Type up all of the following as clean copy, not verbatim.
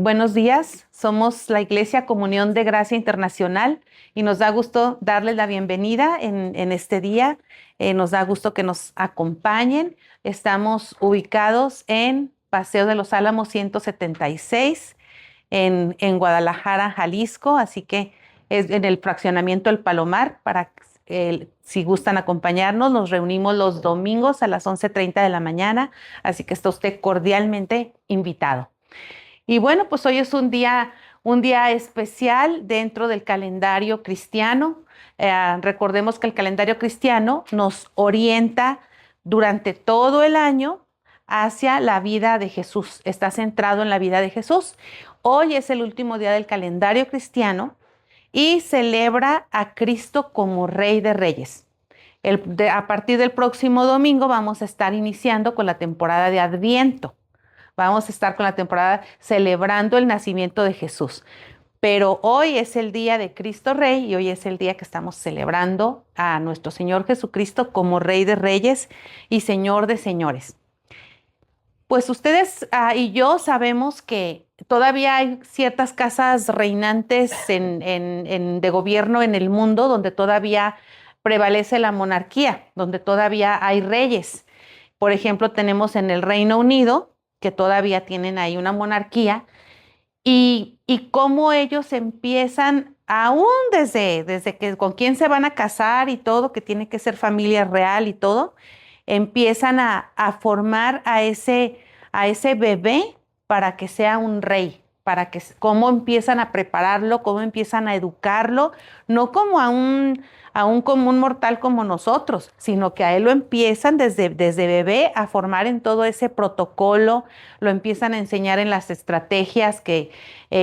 Buenos días, somos la Iglesia Comunión de Gracia Internacional y nos da gusto darles la bienvenida en este día. Nos da gusto que nos acompañen. Estamos ubicados en Paseo de los Álamos 176 en Guadalajara, Jalisco, así que es en el fraccionamiento El Palomar. Si gustan acompañarnos, nos reunimos los domingos a las 11:30 de la mañana, así que está usted cordialmente invitado. Y bueno, pues hoy es un día especial dentro del calendario cristiano. Recordemos que el calendario cristiano nos orienta durante todo el año hacia la vida de Jesús. Está centrado en la vida de Jesús. Hoy es el último día del calendario cristiano y celebra a Cristo como Rey de Reyes. A partir del próximo domingo vamos a estar iniciando con la temporada de Adviento. Vamos a estar con la temporada celebrando el nacimiento de Jesús. Pero hoy es el día de Cristo Rey y hoy es el día que estamos celebrando a nuestro Señor Jesucristo como Rey de Reyes y Señor de Señores. Pues ustedes y yo sabemos que todavía hay ciertas casas reinantes de gobierno en el mundo donde todavía prevalece la monarquía, donde todavía hay reyes. Por ejemplo, tenemos en el Reino Unido que todavía tienen ahí una monarquía, y cómo ellos empiezan, aún desde que con quién se van a casar y todo, que tiene que ser familia real y todo, empiezan a formar a ese bebé para que sea un rey, cómo empiezan a prepararlo, cómo empiezan a educarlo, no como a un común mortal como nosotros, sino que a él lo empiezan desde bebé a formar en todo ese protocolo, lo empiezan a enseñar en las estrategias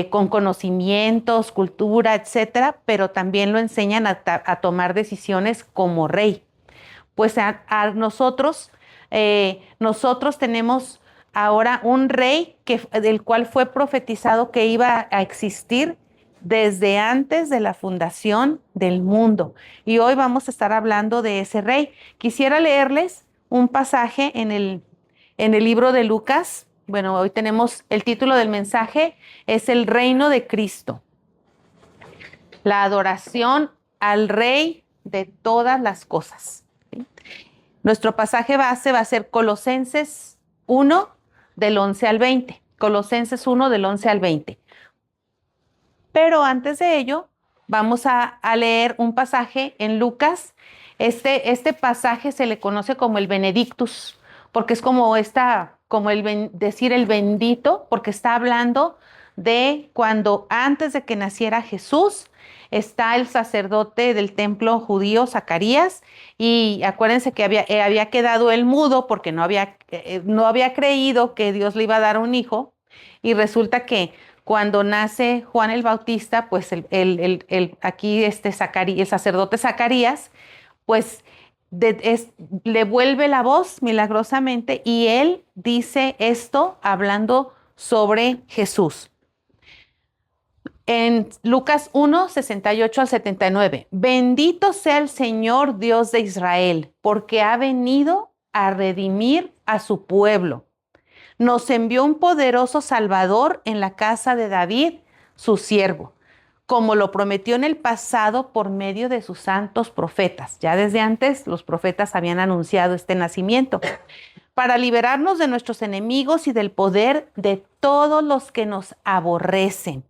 con conocimientos, cultura, etcétera, pero también lo enseñan a tomar decisiones como rey. Pues nosotros tenemos ahora un rey del cual fue profetizado que iba a existir desde antes de la fundación del mundo. Y hoy vamos a estar hablando de ese rey. Quisiera leerles un pasaje en el libro de Lucas. Bueno, hoy tenemos el título del mensaje, es el reino de Cristo. La adoración al rey de todas las cosas. ¿Sí? Nuestro pasaje base va a ser Colosenses 1, del 11 al 20. Colosenses 1, del 11 al 20. Pero antes de ello, vamos a leer un pasaje en Lucas. Este pasaje se le conoce como el Benedictus, porque es como decir el bendito, porque está hablando de cuando antes de que naciera Jesús, está el sacerdote del templo judío, Zacarías, y acuérdense que había quedado él mudo porque no había creído que Dios le iba a dar un hijo, y resulta que cuando nace Juan el Bautista, pues aquí el sacerdote Zacarías, pues le vuelve la voz milagrosamente y él dice esto hablando sobre Jesús. En Lucas 1, 68 al 79, bendito sea el Señor Dios de Israel, porque ha venido a redimir a su pueblo. Nos envió un poderoso Salvador en la casa de David, su siervo, como lo prometió en el pasado por medio de sus santos profetas. Ya desde antes los profetas habían anunciado este nacimiento, para liberarnos de nuestros enemigos y del poder de todos los que nos aborrecen,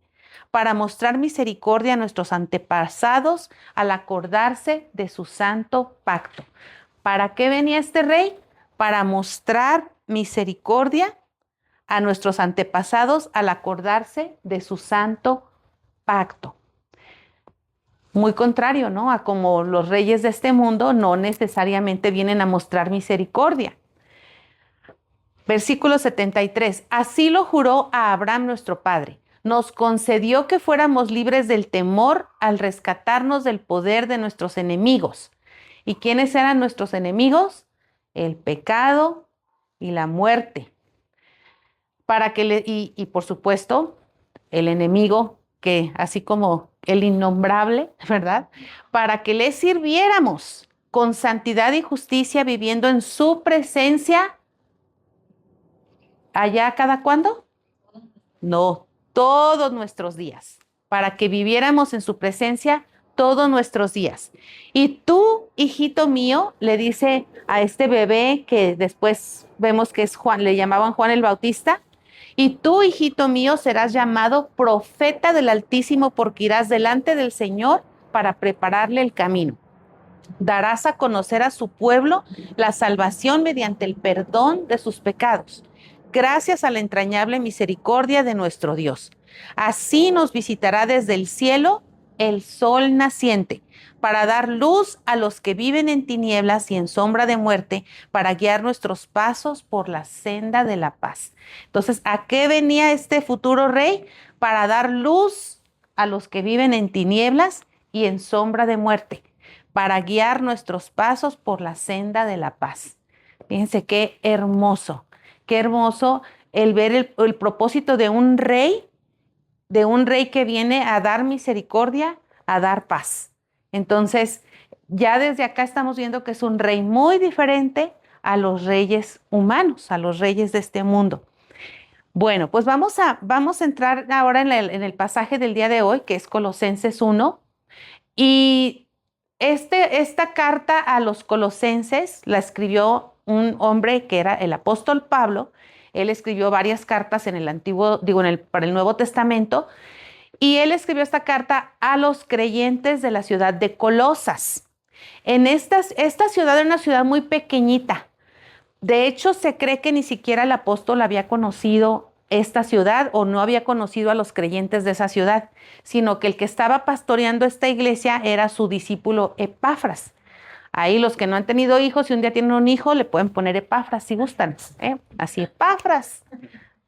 para mostrar misericordia a nuestros antepasados al acordarse de su santo pacto. ¿Para qué venía este rey? Para mostrar misericordia a nuestros antepasados al acordarse de su santo pacto. Muy contrario, ¿no? A como los reyes de este mundo no necesariamente vienen a mostrar misericordia. Versículo 73. Así lo juró a Abraham nuestro padre. Nos concedió que fuéramos libres del temor al rescatarnos del poder de nuestros enemigos. ¿Y quiénes eran nuestros enemigos? El pecado y la muerte. Y por supuesto, el enemigo, que así como el innombrable, ¿verdad? Para que le sirviéramos con santidad y justicia, viviendo en su presencia. ¿Allá cada cuándo? No, todos nuestros días, para que viviéramos en su presencia todos nuestros días. Y tú, hijito mío, le dice a este bebé que después vemos que es Juan, le llamaban Juan el Bautista, y tú, hijito mío, serás llamado profeta del Altísimo porque irás delante del Señor para prepararle el camino. Darás a conocer a su pueblo la salvación mediante el perdón de sus pecados, gracias a la entrañable misericordia de nuestro Dios. Así nos visitará desde el cielo el sol naciente, para dar luz a los que viven en tinieblas y en sombra de muerte, para guiar nuestros pasos por la senda de la paz. Entonces, ¿a qué venía este futuro rey? Para dar luz a los que viven en tinieblas y en sombra de muerte, para guiar nuestros pasos por la senda de la paz. Fíjense qué hermoso el ver el propósito de un rey que viene a dar misericordia, a dar paz. Entonces, ya desde acá estamos viendo que es un rey muy diferente a los reyes humanos, a los reyes de este mundo. Bueno, pues vamos a entrar ahora en el pasaje del día de hoy, que es Colosenses 1. Y esta carta a los colosenses la escribió un hombre que era el apóstol Pablo. Él escribió varias cartas para el Nuevo Testamento, y él escribió esta carta a los creyentes de la ciudad de Colosas. Esta ciudad era una ciudad muy pequeñita. De hecho, se cree que ni siquiera el apóstol había conocido esta ciudad o no había conocido a los creyentes de esa ciudad, sino que el que estaba pastoreando esta iglesia era su discípulo Epafras. Ahí los que no han tenido hijos, si un día tienen un hijo, le pueden poner Epafras si gustan. Así, Epafras,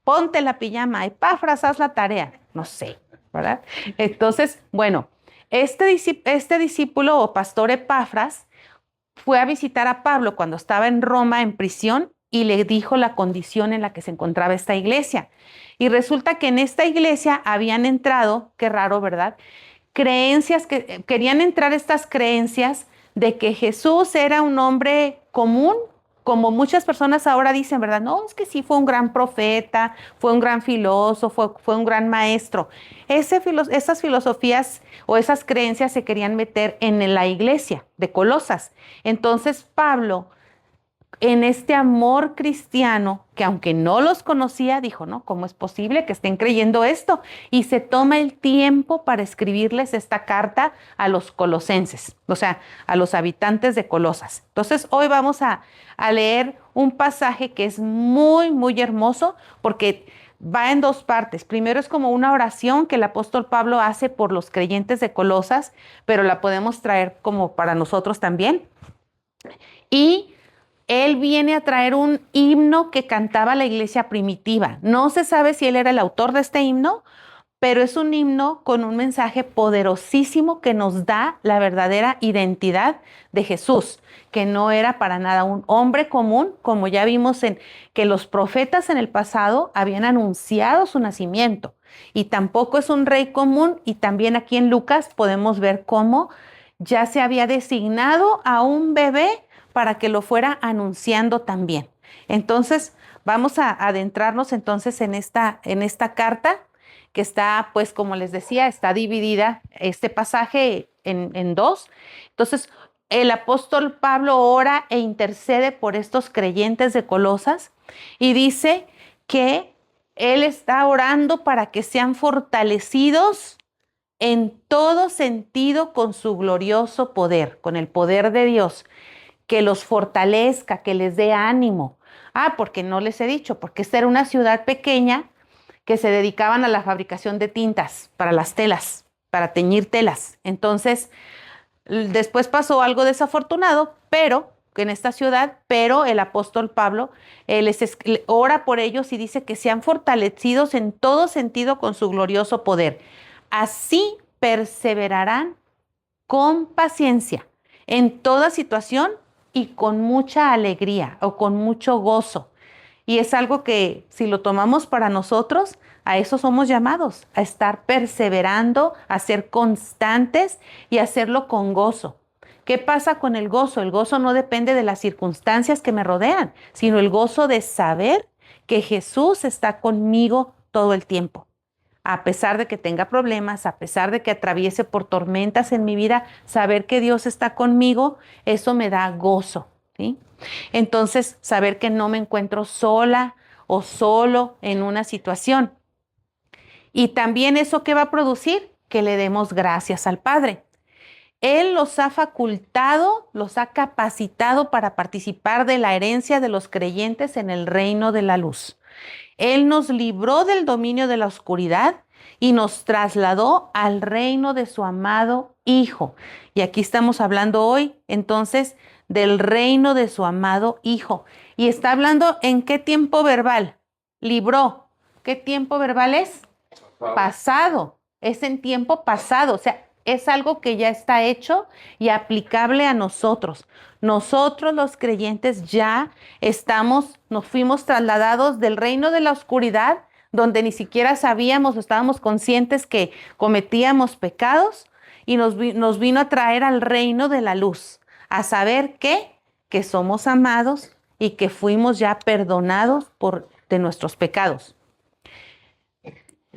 ponte la pijama, Epafras, haz la tarea. No sé, ¿verdad? Entonces, bueno, este discípulo o pastor Epafras fue a visitar a Pablo cuando estaba en Roma en prisión y le dijo la condición en la que se encontraba esta iglesia. Y resulta que en esta iglesia habían entrado, qué raro, ¿verdad? Creencias que querían entrar, estas creencias de que Jesús era un hombre común, como muchas personas ahora dicen, ¿verdad? No, es que sí fue un gran profeta, fue un gran filósofo, fue un gran maestro. Esas filosofías o esas creencias se querían meter en la iglesia de Colosas. Entonces Pablo, en este amor cristiano, que aunque no los conocía, dijo, no, ¿cómo es posible que estén creyendo esto? Y se toma el tiempo para escribirles esta carta a los colosenses, o sea, a los habitantes de Colosas. Entonces, hoy vamos a leer un pasaje que es muy, muy hermoso, porque va en dos partes. Primero es como una oración que el apóstol Pablo hace por los creyentes de Colosas, pero la podemos traer como para nosotros también. Y él viene a traer un himno que cantaba la iglesia primitiva. No se sabe si él era el autor de este himno, pero es un himno con un mensaje poderosísimo que nos da la verdadera identidad de Jesús, que no era para nada un hombre común, como ya vimos en que los profetas en el pasado habían anunciado su nacimiento, y tampoco es un rey común, y también aquí en Lucas podemos ver cómo ya se había designado a un bebé para que lo fuera anunciando también. Entonces, vamos a adentrarnos entonces en esta carta, que está, pues, como les decía, está dividida este pasaje en dos. Entonces, el apóstol Pablo ora e intercede por estos creyentes de Colosas y dice que él está orando para que sean fortalecidos en todo sentido con su glorioso poder, con el poder de Dios, que los fortalezca, que les dé ánimo. Porque no les he dicho, porque esta era una ciudad pequeña que se dedicaban a la fabricación de tintas para las telas, para teñir telas. Entonces, después pasó algo desafortunado, pero en esta ciudad, pero el apóstol Pablo ora por ellos y dice que sean fortalecidos en todo sentido con su glorioso poder. Así perseverarán con paciencia en toda situación y con mucha alegría o con mucho gozo. Y es algo que, si lo tomamos para nosotros, a eso somos llamados, a estar perseverando, a ser constantes y a hacerlo con gozo. ¿Qué pasa con el gozo? El gozo no depende de las circunstancias que me rodean, sino el gozo de saber que Jesús está conmigo todo el tiempo. a pesar de que tenga problemas, a pesar de que atraviese por tormentas en mi vida, saber que Dios está conmigo, eso me da gozo, ¿sí? Entonces, saber que no me encuentro sola o solo en una situación. Y también eso que va a producir, que le demos gracias al Padre. Él los ha facultado, los ha capacitado para participar de la herencia de los creyentes en el reino de la luz. Él nos libró del dominio de la oscuridad y nos trasladó al reino de su amado Hijo. Y aquí estamos hablando hoy, entonces, del reino de su amado Hijo. Y está hablando en qué tiempo verbal. Libró. ¿Qué tiempo verbal es? Pasado. Es en tiempo pasado. O sea, es algo que ya está hecho y aplicable a nosotros. Nosotros los creyentes ya nos fuimos trasladados del reino de la oscuridad, donde ni siquiera sabíamos o estábamos conscientes que cometíamos pecados, y nos vino a traer al reino de la luz, a saber que somos amados y que fuimos ya perdonados de nuestros pecados.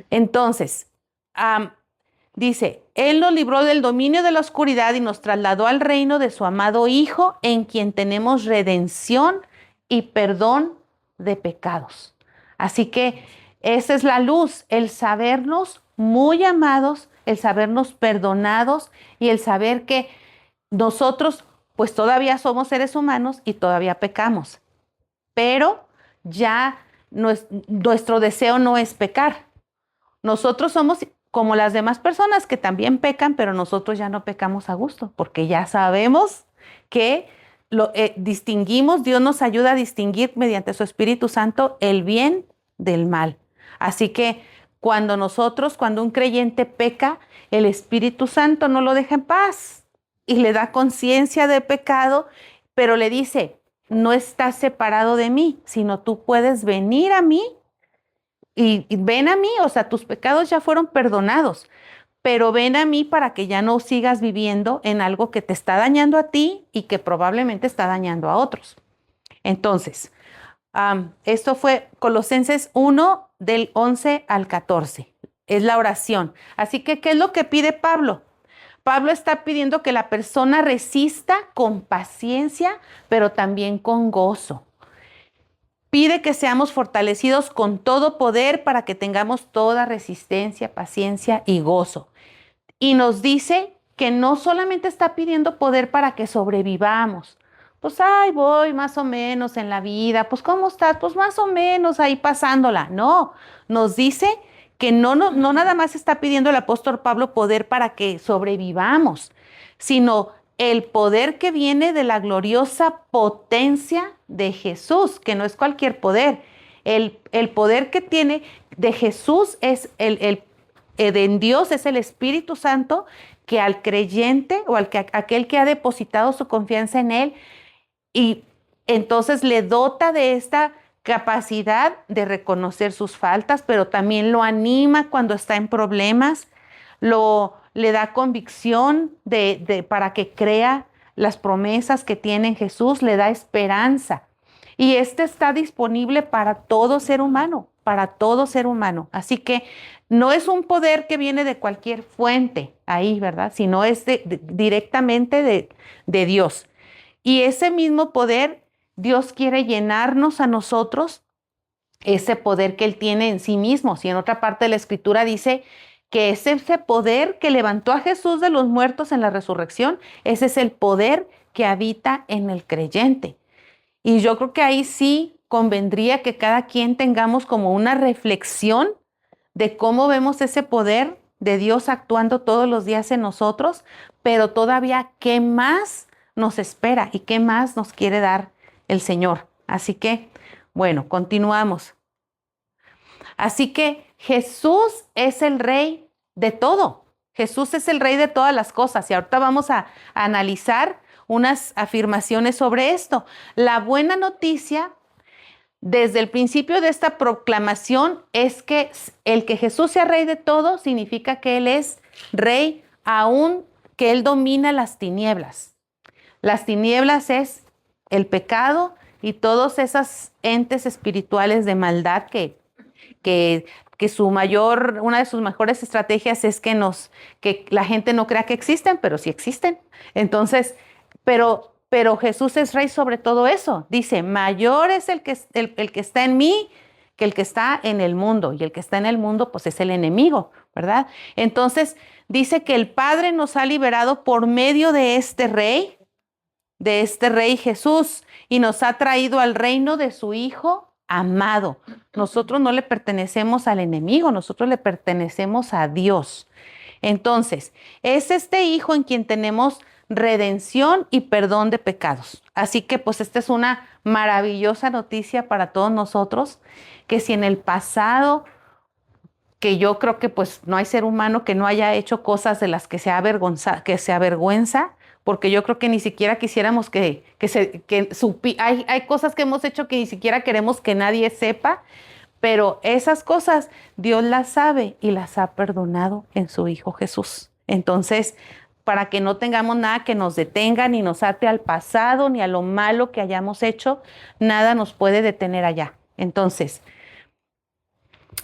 Entonces, dice, Él nos libró del dominio de la oscuridad y nos trasladó al reino de su amado Hijo, en quien tenemos redención y perdón de pecados. Así que esa es la luz, el sabernos muy amados, el sabernos perdonados y el saber que nosotros pues todavía somos seres humanos y todavía pecamos. Pero ya nuestro deseo no es pecar. Nosotros somos como las demás personas que también pecan, pero nosotros ya no pecamos a gusto, porque ya sabemos que distinguimos, Dios nos ayuda a distinguir mediante su Espíritu Santo el bien del mal. Así que cuando un creyente peca, el Espíritu Santo no lo deja en paz y le da conciencia de pecado, pero le dice, no estás separado de mí, sino tú puedes venir a mí. Y ven a mí, o sea, tus pecados ya fueron perdonados, pero ven a mí para que ya no sigas viviendo en algo que te está dañando a ti y que probablemente está dañando a otros. Entonces, esto fue Colosenses 1 del 11 al 14. Es la oración. Así que, ¿qué es lo que pide Pablo? Pablo está pidiendo que la persona resista con paciencia, pero también con gozo. Pide que seamos fortalecidos con todo poder para que tengamos toda resistencia, paciencia y gozo. Y nos dice que no solamente está pidiendo poder para que sobrevivamos. Pues ahí voy más o menos en la vida. Pues ¿cómo estás? Pues más o menos ahí pasándola. No, nos dice que no nada más está pidiendo el apóstol Pablo poder para que sobrevivamos, sino el poder que viene de la gloriosa potencia de Jesús, que no es cualquier poder. El poder que tiene de Jesús es en Dios, es el Espíritu Santo, que al creyente o aquel que ha depositado su confianza en Él, y entonces le dota de esta capacidad de reconocer sus faltas, pero también lo anima cuando está en problemas, le da convicción para que crea las promesas que tiene en Jesús, le da esperanza. Y este está disponible para todo ser humano, para todo ser humano. Así que no es un poder que viene de cualquier fuente ahí, ¿verdad? Sino es directamente de Dios. Y ese mismo poder, Dios quiere llenarnos a nosotros, ese poder que Él tiene en sí mismo. Si en otra parte de la Escritura dice que es ese poder que levantó a Jesús de los muertos en la resurrección, ese es el poder que habita en el creyente. Y yo creo que ahí sí convendría que cada quien tengamos como una reflexión de cómo vemos ese poder de Dios actuando todos los días en nosotros, pero todavía qué más nos espera y qué más nos quiere dar el Señor. Así que, bueno, continuamos. Así que Jesús es el Rey de todo. Jesús es el Rey de todas las cosas. Y ahorita vamos a analizar unas afirmaciones sobre esto. La buena noticia desde el principio de esta proclamación es que el que Jesús sea Rey de todo significa que Él es Rey, aún que Él domina las tinieblas. Las tinieblas es el pecado y todos esos entes espirituales de maldad que una de sus mejores estrategias es que la gente no crea que existen, pero sí existen. Entonces, pero Jesús es rey sobre todo eso. Dice, mayor es el que está en mí que el que está en el mundo. Y el que está en el mundo, pues es el enemigo, ¿verdad? Entonces, dice que el Padre nos ha liberado por medio de este rey Jesús, y nos ha traído al reino de su Hijo amado. Nosotros no le pertenecemos al enemigo, nosotros le pertenecemos a Dios. Entonces, es este Hijo en quien tenemos redención y perdón de pecados. Así que pues esta es una maravillosa noticia para todos nosotros, que si en el pasado, que yo creo que pues no hay ser humano que no haya hecho cosas de las que se avergüenza, porque yo creo que ni siquiera quisiéramos hay cosas que hemos hecho que ni siquiera queremos que nadie sepa, pero esas cosas Dios las sabe y las ha perdonado en su Hijo Jesús. Entonces, para que no tengamos nada que nos detenga, ni nos ate al pasado, ni a lo malo que hayamos hecho, nada nos puede detener allá. Entonces,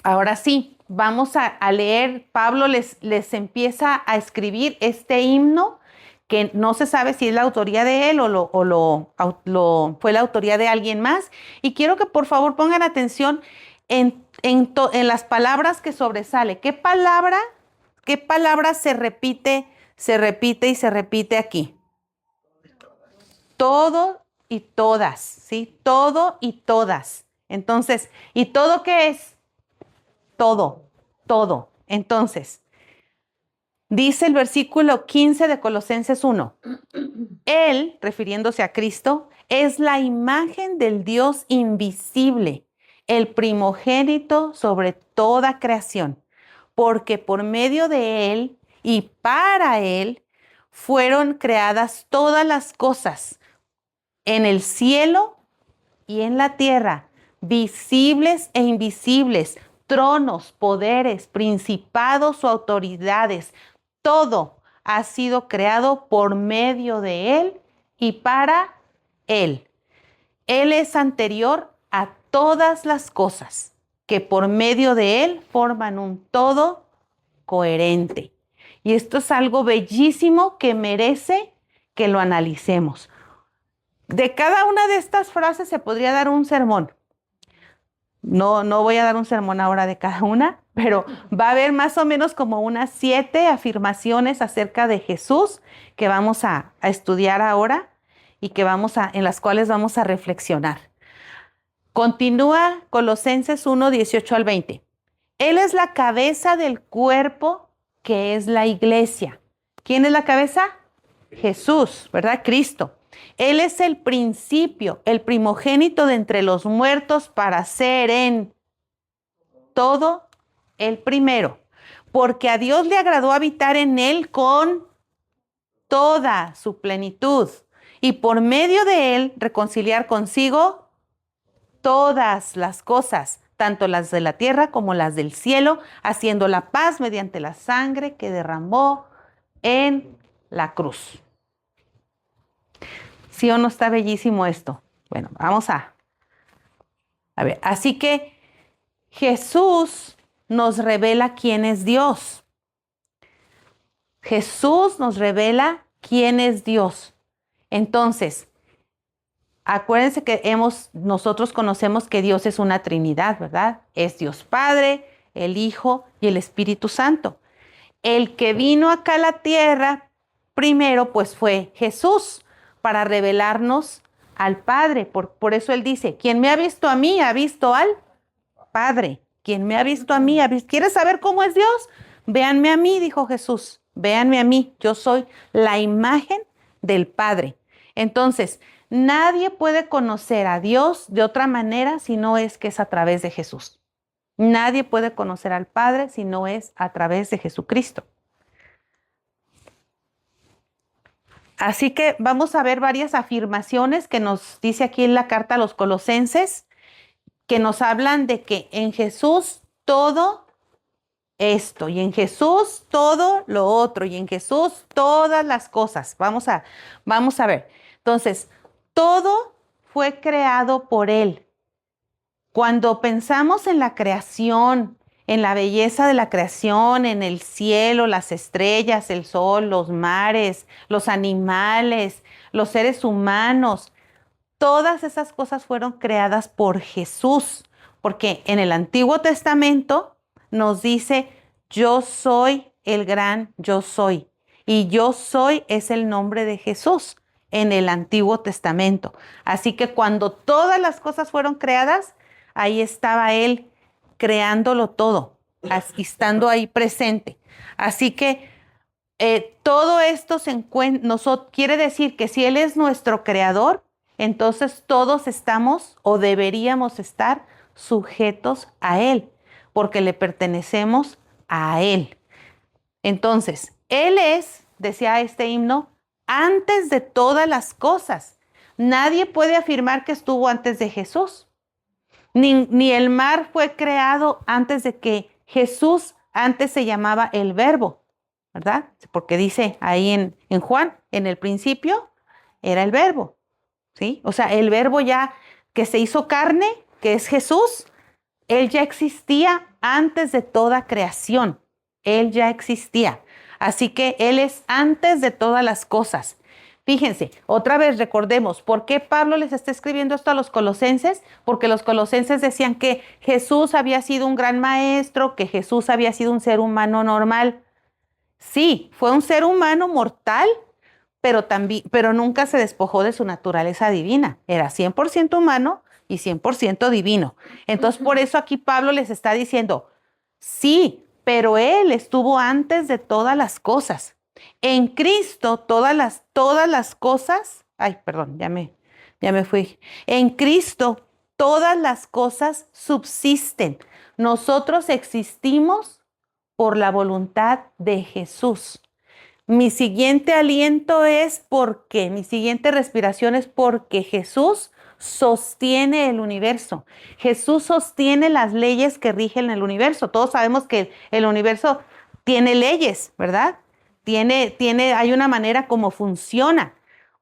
ahora sí, vamos a leer. Pablo les empieza a escribir este himno, que no se sabe si es la autoría de él o fue la autoría de alguien más. Y quiero que por favor pongan atención en las palabras que sobresale. ¿Qué palabra se repite y se repite aquí? Todo y todas, ¿sí? Todo y todas. Entonces, ¿y todo qué es? Todo, todo. Entonces, dice el versículo 15 de Colosenses 1. Él, refiriéndose a Cristo, es la imagen del Dios invisible, el primogénito sobre toda creación, porque por medio de Él y para Él fueron creadas todas las cosas en el cielo y en la tierra, visibles e invisibles, tronos, poderes, principados o autoridades. Todo ha sido creado por medio de Él y para Él. Él es anterior a todas las cosas, que por medio de Él forman un todo coherente. Y esto es algo bellísimo que merece que lo analicemos. De cada una de estas frases se podría dar un sermón. No voy a dar un sermón ahora de cada una, pero va a haber más o menos como unas 7 afirmaciones acerca de Jesús que vamos a estudiar ahora y en las cuales vamos a reflexionar. Continúa Colosenses 1, 18 al 20. Él es la cabeza del cuerpo, que es la iglesia. ¿Quién es la cabeza? Jesús, ¿verdad? Cristo. Él es el principio, el primogénito de entre los muertos, para ser en todo el primero. Porque a Dios le agradó habitar en él con toda su plenitud, y por medio de él reconciliar consigo todas las cosas, tanto las de la tierra como las del cielo, haciendo la paz mediante la sangre que derramó en la cruz. ¿Sí o no está bellísimo esto? Bueno, vamos a ver. Así que Jesús nos revela quién es Dios. Jesús nos revela quién es Dios. Entonces, acuérdense que nosotros conocemos que Dios es una Trinidad, ¿verdad? Es Dios Padre, el Hijo y el Espíritu Santo. El que vino acá a la tierra primero, pues fue Jesús, para revelarnos al Padre. Por eso Él dice, quien me ha visto a mí, ha visto al Padre. Quien me ha visto a mí, ¿quieres saber cómo es Dios? Véanme a mí, dijo Jesús. Véanme a mí. Yo soy la imagen del Padre. Entonces, nadie puede conocer a Dios de otra manera si no es que es a través de Jesús. Nadie puede conocer al Padre si no es a través de Jesucristo. Así que vamos a ver varias afirmaciones que nos dice aquí en la carta a los Colosenses, que nos hablan de que en Jesús todo esto, y en Jesús todo lo otro, y en Jesús todas las cosas. Vamos a ver. Entonces, todo fue creado por Él. Cuando pensamos en la creación, en la belleza de la creación, en el cielo, las estrellas, el sol, los mares, los animales, los seres humanos. Todas esas cosas fueron creadas por Jesús, porque en el Antiguo Testamento nos dice, yo soy el gran yo soy. Y yo soy es el nombre de Jesús en el Antiguo Testamento. Así que cuando todas las cosas fueron creadas, ahí estaba Él creándolo todo, estando ahí presente. Así que todo esto quiere decir que si Él es nuestro creador, entonces todos estamos o deberíamos estar sujetos a Él, porque le pertenecemos a Él. Entonces, Él es, decía este himno, antes de todas las cosas. Nadie puede afirmar que estuvo antes de Jesús. Ni el mar fue creado antes de que Jesús antes se llamaba el Verbo, ¿verdad? Porque dice ahí en Juan, en el principio era el Verbo, ¿sí? O sea, el Verbo ya que se hizo carne, que es Jesús, Él ya existía antes de toda creación. Él ya existía. Así que Él es antes de todas las cosas. Fíjense, otra vez recordemos, ¿por qué Pablo les está escribiendo esto a los colosenses? Porque los colosenses decían que Jesús había sido un gran maestro, que Jesús había sido un ser humano normal. Sí, fue un ser humano mortal, pero nunca se despojó de su naturaleza divina. Era 100% humano y 100% divino. Entonces, por eso aquí Pablo les está diciendo, sí, pero Él estuvo antes de todas las cosas. En Cristo todas las cosas, ya me fui. En Cristo todas las cosas subsisten. Nosotros existimos por la voluntad de Jesús. Mi siguiente aliento es mi siguiente respiración es porque Jesús sostiene el universo. Jesús sostiene las leyes que rigen el universo. Todos sabemos que el universo tiene leyes, ¿verdad? Hay una manera como funciona.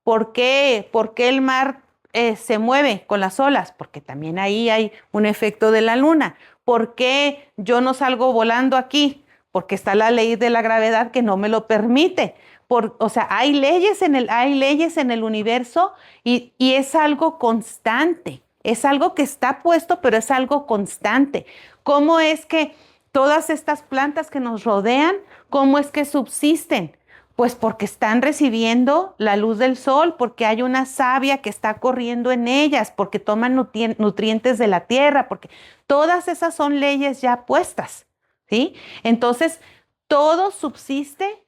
¿Por qué el mar se mueve con las olas? Porque también ahí hay un efecto de la luna. ¿Por qué yo no salgo volando aquí? Porque está la ley de la gravedad que no me lo permite. O sea, hay leyes en el universo y es algo constante. Es algo que está puesto, pero es algo constante. ¿Cómo es que todas estas plantas que nos rodean, cómo es que subsisten? Pues porque están recibiendo la luz del sol, porque hay una savia que está corriendo en ellas, porque toman nutrientes de la tierra, porque todas esas son leyes ya puestas, ¿sí? Entonces, todo subsiste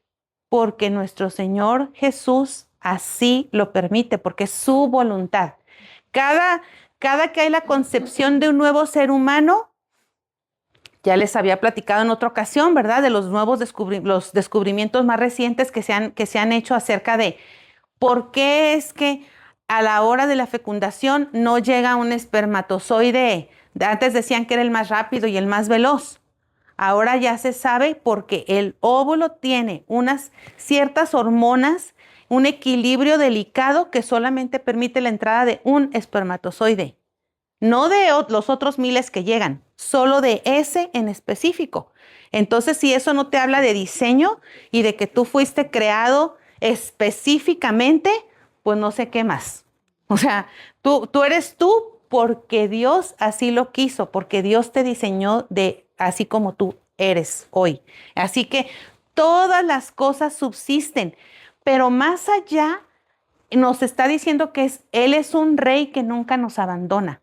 porque nuestro Señor Jesús así lo permite, porque es su voluntad. Cada que hay la concepción de un nuevo ser humano, ya les había platicado en otra ocasión, ¿verdad? De los nuevos los descubrimientos más recientes que se han hecho acerca de por qué es que a la hora de la fecundación no llega un espermatozoide. Antes decían que era el más rápido y el más veloz. Ahora ya se sabe porque el óvulo tiene unas ciertas hormonas, un equilibrio delicado que solamente permite la entrada de un espermatozoide. No de los otros miles que llegan, solo de ese en específico. Entonces, si eso no te habla de diseño y de que tú fuiste creado específicamente, pues no sé qué más. O sea, tú eres tú porque Dios así lo quiso, porque Dios te diseñó así como tú eres hoy. Así que todas las cosas subsisten, pero más allá nos está diciendo que Él es un rey que nunca nos abandona.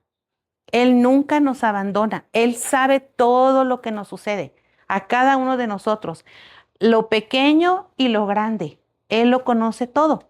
Él nunca nos abandona. Él sabe todo lo que nos sucede a cada uno de nosotros, lo pequeño y lo grande. Él lo conoce todo.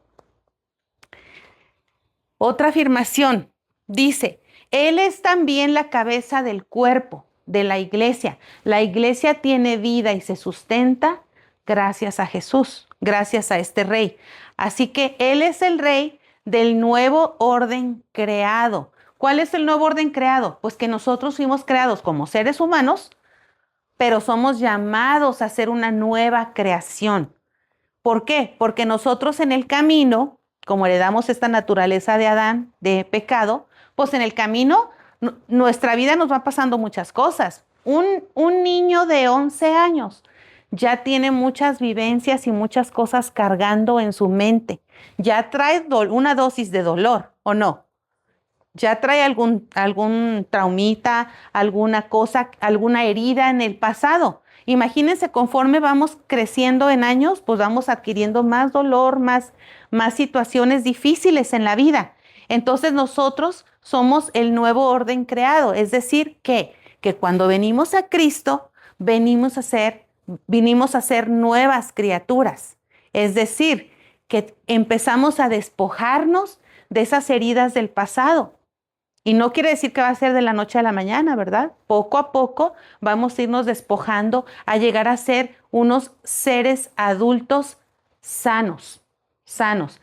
Otra afirmación dice, Él es también la cabeza del cuerpo de la iglesia. La iglesia tiene vida y se sustenta gracias a Jesús, gracias a este rey. Así que Él es el rey del nuevo orden creado. ¿Cuál es el nuevo orden creado? Pues que nosotros fuimos creados como seres humanos, pero somos llamados a ser una nueva creación. ¿Por qué? Porque nosotros en el camino, como heredamos esta naturaleza de Adán, de pecado, pues en el camino nuestra vida nos va pasando muchas cosas. un niño de 11 años ya tiene muchas vivencias y muchas cosas cargando en su mente. Ya trae una dosis de dolor, ¿o no? Ya trae algún traumita, alguna cosa, alguna herida en el pasado. Imagínense, conforme vamos creciendo en años, pues vamos adquiriendo más dolor, más situaciones difíciles en la vida. Entonces nosotros somos el nuevo orden creado, es decir, que cuando venimos a Cristo, vinimos a ser nuevas criaturas. Es decir, que empezamos a despojarnos de esas heridas del pasado. Y no quiere decir que va a ser de la noche a la mañana, ¿verdad? Poco a poco vamos a irnos despojando a llegar a ser unos seres adultos sanos, sanos.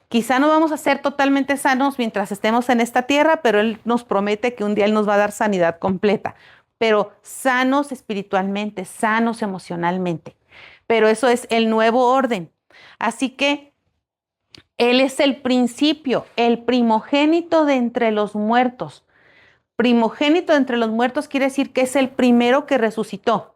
Quizá no vamos a ser totalmente sanos mientras estemos en esta tierra, pero Él nos promete que un día Él nos va a dar sanidad completa. Pero sanos espiritualmente, sanos emocionalmente. Pero eso es el nuevo orden. Así que Él es el principio, el primogénito de entre los muertos. Primogénito de entre los muertos quiere decir que es el primero que resucitó.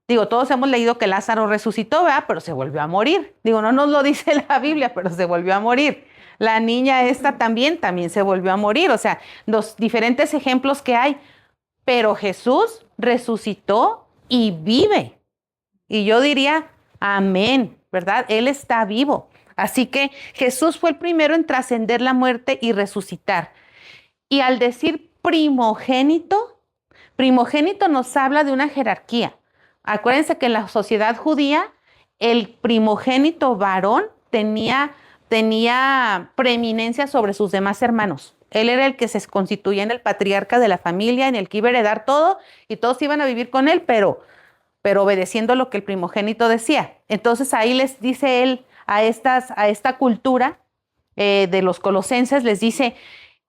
Digo, todos hemos leído que Lázaro resucitó, ¿verdad? Pero se volvió a morir. Digo, no nos lo dice la Biblia, pero se volvió a morir. La niña esta también se volvió a morir. O sea, los diferentes ejemplos que hay. Pero Jesús resucitó y vive. Y yo diría, amén, ¿verdad? Él está vivo. Así que Jesús fue el primero en trascender la muerte y resucitar. Y al decir primogénito, primogénito nos habla de una jerarquía. Acuérdense que en la sociedad judía, el primogénito varón tenía preeminencia sobre sus demás hermanos. Él era el que se constituía en el patriarca de la familia, en el que iba a heredar todo, y todos iban a vivir con él, pero obedeciendo lo que el primogénito decía. Entonces ahí les dice él a esta cultura de los colosenses, les dice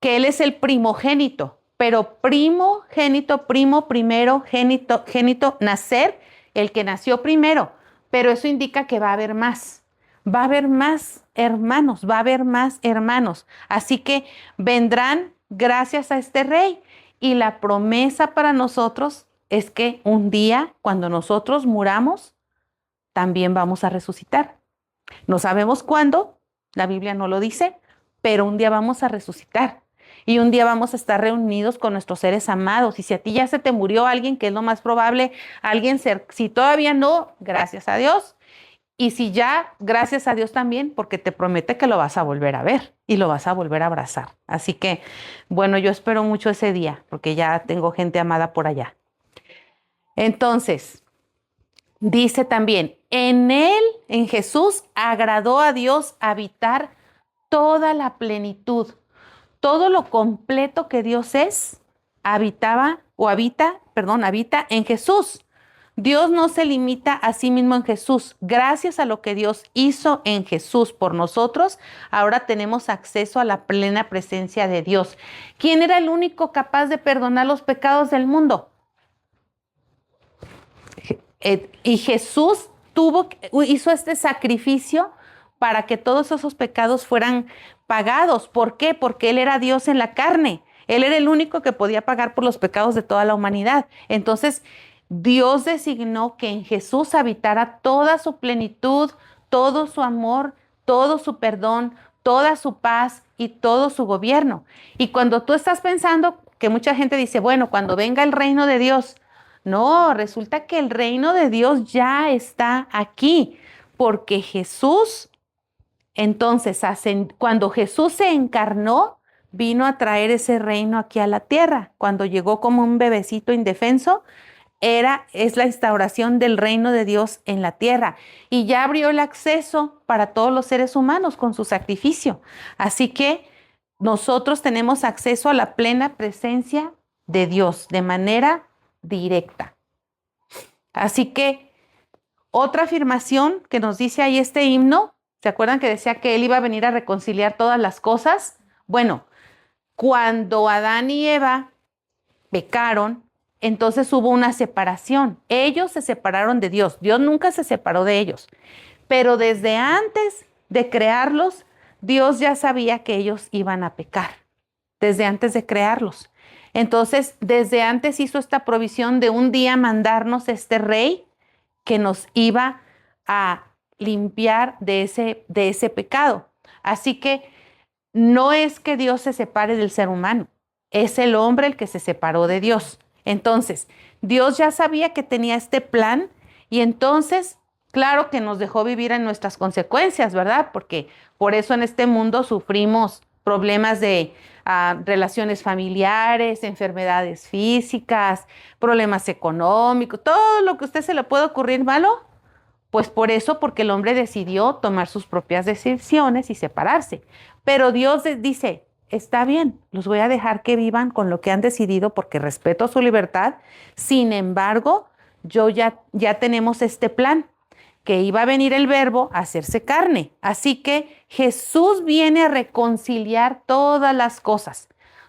que él es el primogénito, pero primogénito, primero, génito, nacer, el que nació primero. Pero eso indica que va a haber más. Va a haber más hermanos, va a haber más hermanos. Así que vendrán gracias a este rey. Y la promesa para nosotros es que un día, cuando nosotros muramos, también vamos a resucitar. No sabemos cuándo, la Biblia no lo dice, pero un día vamos a resucitar. Y un día vamos a estar reunidos con nuestros seres amados. Y si a ti ya se te murió alguien, que es lo más probable, si todavía no, gracias a Dios. Y si ya, gracias a Dios también, porque te promete que lo vas a volver a ver y lo vas a volver a abrazar. Así que, bueno, yo espero mucho ese día, porque ya tengo gente amada por allá. Entonces, dice también, en él, en Jesús, agradó a Dios habitar toda la plenitud. Todo lo completo que Dios es, habita en Jesús. Dios no se limita a sí mismo en Jesús. Gracias a lo que Dios hizo en Jesús por nosotros, ahora tenemos acceso a la plena presencia de Dios. ¿Quién era el único capaz de perdonar los pecados del mundo? Y Jesús hizo este sacrificio para que todos esos pecados fueran pagados. ¿Por qué? Porque Él era Dios en la carne. Él era el único que podía pagar por los pecados de toda la humanidad. Entonces, Dios designó que en Jesús habitara toda su plenitud, todo su amor, todo su perdón, toda su paz y todo su gobierno. Y cuando tú estás pensando, que mucha gente dice, bueno, cuando venga el reino de Dios, no, resulta que el reino de Dios ya está aquí, porque Jesús, entonces, cuando Jesús se encarnó, vino a traer ese reino aquí a la tierra. Cuando llegó como un bebecito indefenso, es la instauración del reino de Dios en la tierra. Y ya abrió el acceso para todos los seres humanos con su sacrificio. Así que nosotros tenemos acceso a la plena presencia de Dios de manera directa. Así que otra afirmación que nos dice ahí este himno, ¿se acuerdan que decía que Él iba a venir a reconciliar todas las cosas? Bueno, cuando Adán y Eva pecaron, entonces hubo una separación. Ellos se separaron de Dios. Dios nunca se separó de ellos. Pero desde antes de crearlos, Dios ya sabía que ellos iban a pecar. Desde antes de crearlos. Entonces, desde antes hizo esta provisión de un día mandarnos este rey que nos iba a limpiar de ese pecado. Así que no es que Dios se separe del ser humano, es el hombre el que se separó de Dios. Entonces, Dios ya sabía que tenía este plan y entonces, claro que nos dejó vivir en nuestras consecuencias, ¿verdad? Porque por eso en este mundo sufrimos problemas de relaciones familiares, enfermedades físicas, problemas económicos, todo lo que a usted se le puede ocurrir malo, pues por eso, porque el hombre decidió tomar sus propias decisiones y separarse. Pero Dios dice, está bien, los voy a dejar que vivan con lo que han decidido porque respeto su libertad. Sin embargo, ya tenemos este plan, que iba a venir el verbo a hacerse carne. Así que Jesús viene a reconciliar todas las cosas.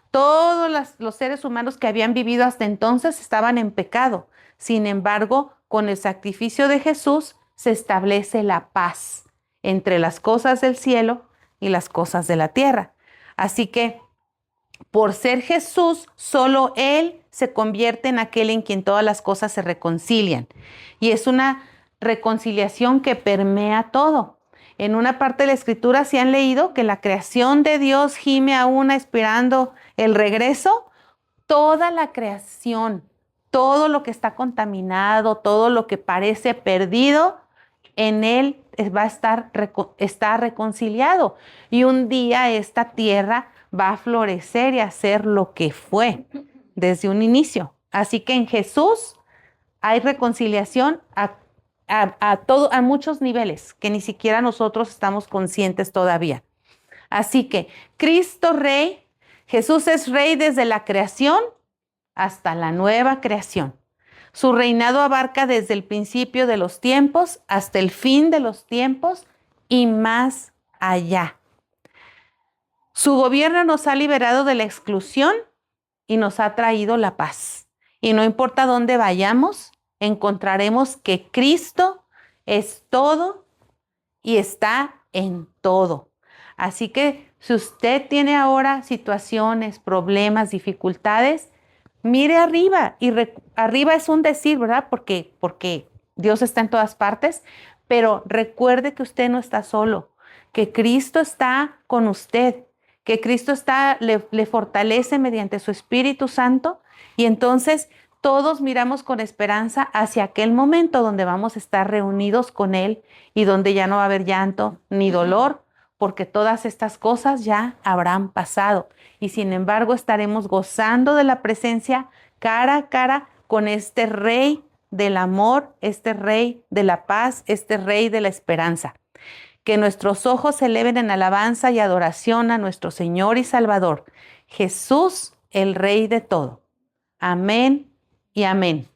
Todos los seres humanos que habían vivido hasta entonces estaban en pecado. Sin embargo, con el sacrificio de Jesús se establece la paz entre las cosas del cielo y las cosas de la tierra. Así que, por ser Jesús, solo Él se convierte en aquel en quien todas las cosas se reconcilian. Y es una reconciliación que permea todo. En una parte de la Escritura se han leído que la creación de Dios gime aún esperando el regreso. Toda la creación, todo lo que está contaminado, todo lo que parece perdido, en Él va a está reconciliado. Y un día esta tierra va a florecer y a ser lo que fue desde un inicio. Así que en Jesús hay reconciliación a muchos niveles que ni siquiera nosotros estamos conscientes todavía. Así que Cristo Rey, Jesús es Rey desde la creación hasta la nueva creación. Su reinado abarca desde el principio de los tiempos hasta el fin de los tiempos y más allá. Su gobierno nos ha liberado de la exclusión y nos ha traído la paz. Y no importa dónde vayamos, encontraremos que Cristo es todo y está en todo. Así que si usted tiene ahora situaciones, problemas, dificultades, mire arriba. Y arriba es un decir, ¿verdad? Porque Dios está en todas partes, pero recuerde que usted no está solo, que Cristo está con usted, que Cristo le fortalece mediante su Espíritu Santo, y entonces todos miramos con esperanza hacia aquel momento donde vamos a estar reunidos con Él y donde ya no va a haber llanto ni dolor, porque todas estas cosas ya habrán pasado. Y sin embargo estaremos gozando de la presencia cara a cara con este Rey del amor, este Rey de la paz, este Rey de la esperanza. Que nuestros ojos se eleven en alabanza y adoración a nuestro Señor y Salvador, Jesús, el Rey de todo. Amén y amén.